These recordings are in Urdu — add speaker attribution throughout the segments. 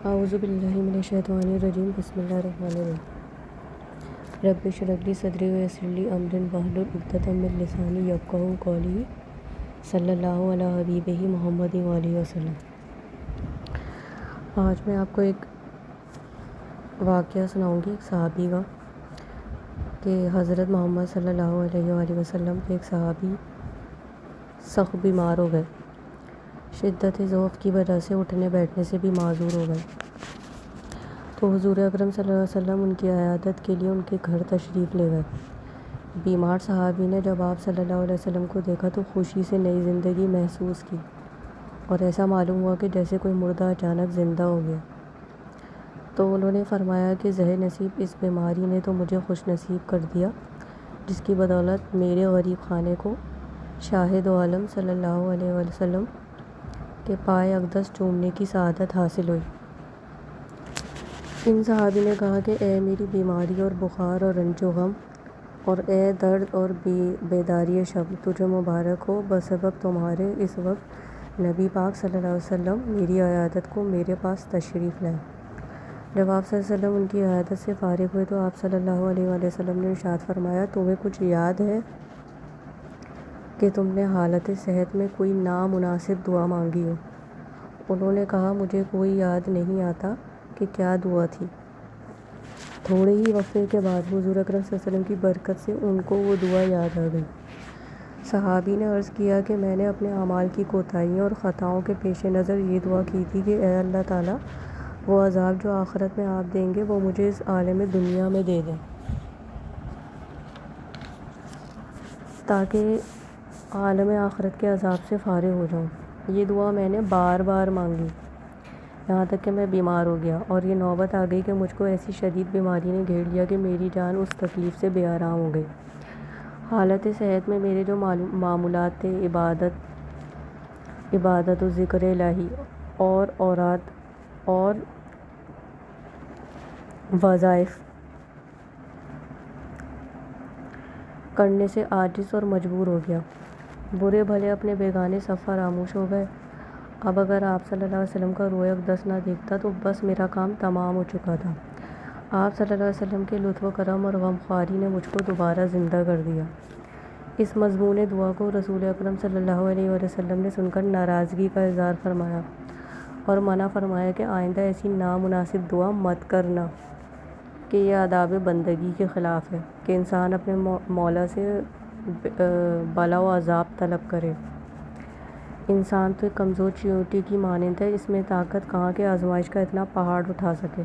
Speaker 1: اعوذ باللہ من الشیطان الرجیم بسم اللہ الرحمن الرحیم رب اشرح لی صدری ویسر لی امری واحلل عقدۃ من لسانی یفقہوا قولی صلی اللہ علیہ حبیبہ محمد وآلہ وسلم۔ آج میں آپ کو ایک واقعہ سناؤں گی، ایک صحابی کا، کہ حضرت محمد صلی اللہ علیہ وآلہ وسلم کے ایک صحابی سخت بیمار ہو گئے، شدت ضعف کی وجہ سے اٹھنے بیٹھنے سے بھی معذور ہو گئے، تو حضور اکرم صلی اللہ علیہ وسلم ان کی عیادت کے لیے ان کے گھر تشریف لے گئے۔ بیمار صحابی نے جب آپ صلی اللہ علیہ وسلم کو دیکھا تو خوشی سے نئی زندگی محسوس کی، اور ایسا معلوم ہوا کہ جیسے کوئی مردہ اچانک زندہ ہو گیا۔ تو انہوں نے فرمایا کہ زہ نصیب اس بیماری نے تو مجھے خوش نصیب کر دیا، جس کی بدولت میرے غریب خانے کو شاہد عالم صلی اللہ علیہ وسلم کے پائے اقدس چومنے کی سعادت حاصل ہوئی۔ ان صحابی نے کہا کہ اے میری بیماری اور بخار اور رنج و غم، اور اے درد اور بیداری شب، تجھے مبارک ہو بسبب تمہارے اس وقت نبی پاک صلی اللہ علیہ وسلم میری عیادت کو میرے پاس تشریف لائے۔ جب آپ صلی اللہ علیہ وسلم ان کی عیادت سے فارغ ہوئے تو آپ صلی اللہ علیہ وآلہ وسلم نے ارشاد فرمایا، تمہیں کچھ یاد ہے کہ تم نے حالت صحت میں کوئی نامناسب دعا مانگی ہو؟ انہوں نے کہا، مجھے کوئی یاد نہیں آتا کہ کیا دعا تھی۔ تھوڑے ہی وقفے کے بعد حضور اکرم صلی اللہ علیہ وسلم کی برکت سے ان کو وہ دعا یاد آ گئی۔ صحابی نے عرض کیا کہ میں نے اپنے اعمال کی کوتاہیوں اور خطاؤں کے پیش نظر یہ دعا کی تھی کہ اے اللہ تعالیٰ، وہ عذاب جو آخرت میں آپ دیں گے وہ مجھے اس عالم دنیا میں دے دیں، تاکہ عالم آخرت کے عذاب سے فارغ ہو جاؤں۔ یہ دعا میں نے بار بار مانگی، یہاں تک کہ میں بیمار ہو گیا، اور یہ نوبت آ گئی کہ مجھ کو ایسی شدید بیماری نے گھیر لیا کہ میری جان اس تکلیف سے بے آرام ہو گئی۔ حالت صحت میں میرے جو معمولات تھے، عبادت و ذکر الہی اور اوراد اور وظائف کرنے سے عاجز اور مجبور ہو گیا۔ برے بھلے اپنے بیگانے سب فراموش ہو گئے۔ اب اگر آپ صلی اللہ علیہ وسلم کا روئے اقدس نہ دیکھتا تو بس میرا کام تمام ہو چکا تھا۔ آپ صلی اللہ علیہ وسلم کے لطف و کرم اور غمخواری نے مجھ کو دوبارہ زندہ کر دیا۔ اس مضمون دعا کو رسول اکرم صلی اللہ علیہ وسلم نے سن کر ناراضگی کا اظہار فرمایا اور منع فرمایا کہ آئندہ ایسی نامناسب دعا مت کرنا، کہ یہ آداب بندگی کے خلاف ہے کہ انسان اپنے مولا سے بلا و عذاب طلب کرے۔ انسان تو ایک کمزور چیونٹی کی مانند ہے، اس میں طاقت کہاں کہ آزمائش کا اتنا پہاڑ اٹھا سکے۔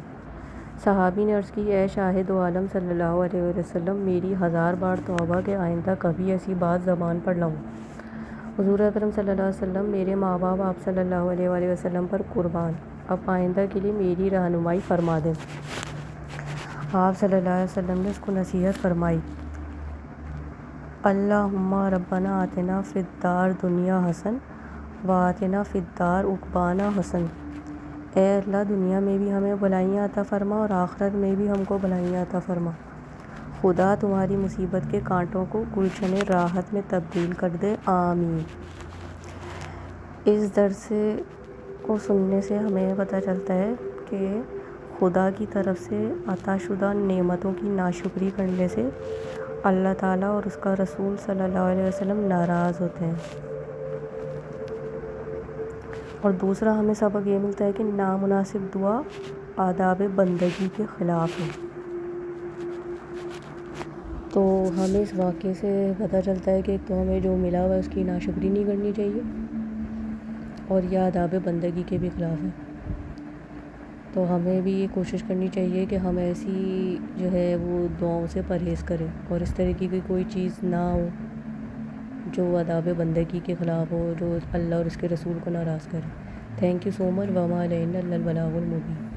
Speaker 1: صحابی نے عرض کی، اے شاہد عالم صلی اللہ علیہ وسلم، میری 1000 بار توبہ کہ آئندہ کبھی ایسی بات زبان پر لاؤں۔ حضور اکرم صلی اللہ علیہ وسلم، میرے ماں باپ آپ صلی اللہ علیہ وآلہ وسلم پر قربان، اب آئندہ کے لیے میری رہنمائی فرما دیں۔ آپ صلی اللہ علیہ وسلم نے اس کو نصیحت فرمائی، اللہم ربنا آتنا فی الدار دنیا حسن وآتنا فی الدار عقبانا حسن۔ اے اللہ، دنیا میں بھی ہمیں بھلائیاں عطا فرما اور آخرت میں بھی ہم کو بھلائیاں عطا فرما۔ خدا تمہاری مصیبت کے کانٹوں کو گلشن راحت میں تبدیل کر دے، آمین۔ اس درس کو سننے سے ہمیں پتہ چلتا ہے کہ خدا کی طرف سے عطا شدہ نعمتوں کی ناشکری کرنے سے اللہ تعالیٰ اور اس کا رسول صلی اللہ علیہ وسلم ناراض ہوتے ہیں۔ اور دوسرا ہمیں سبق یہ ملتا ہے کہ نامناسب دعا آداب بندگی کے خلاف ہے۔ تو ہمیں اس واقعے سے پتہ چلتا ہے کہ ایک تو ہمیں جو ملا ہوا ہے اس کی ناشکری نہیں کرنی چاہیے، اور یہ آداب بندگی کے بھی خلاف ہے۔ تو ہمیں بھی یہ کوشش کرنی چاہیے کہ ہم ایسی جو ہے وہ دعاؤں سے پرہیز کریں، اور اس طرح کی کوئی چیز نہ ہو جو آداب بندگی کے خلاف ہو، جو اللہ اور اس کے رسول کو ناراض کرے۔ تھینک یو سو مچ، وما علینا الا البلاغ المبین۔